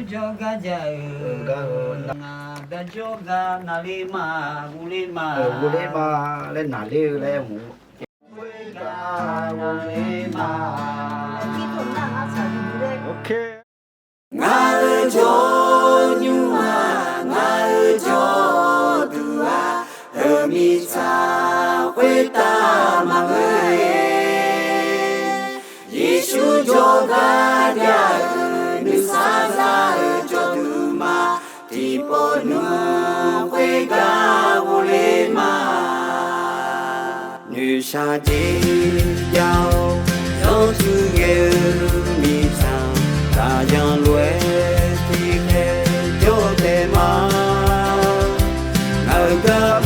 juga jauh ada juga nalima gulima gulima lên nà liu lên ngủ nalima ok ngài cho nhuma ngài cho dua demi sa queta mangai Yesu juga jauh Nusa cho duma tipo nu quega volema Nusa ji giao do tu ge mi sang ta yang lue ti ke cho te ma ngờ ga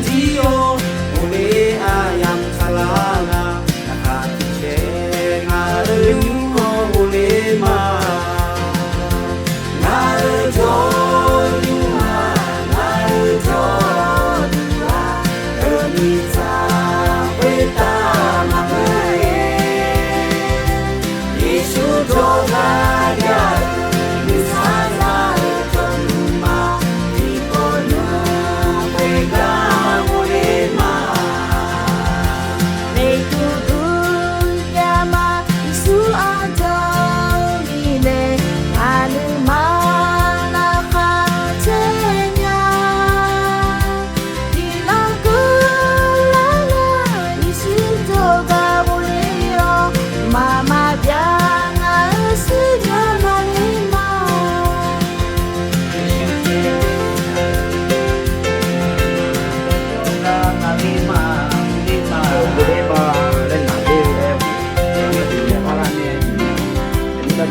ji o ule ayam salanga na che nga nu volema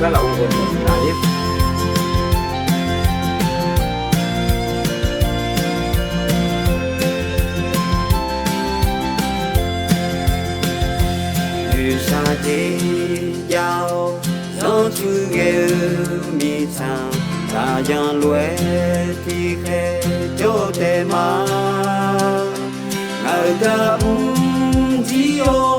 rất là ổn định. Sa ji giao do tu ge mi sang ta yang lue ti khe cho te ma ngài ga ji o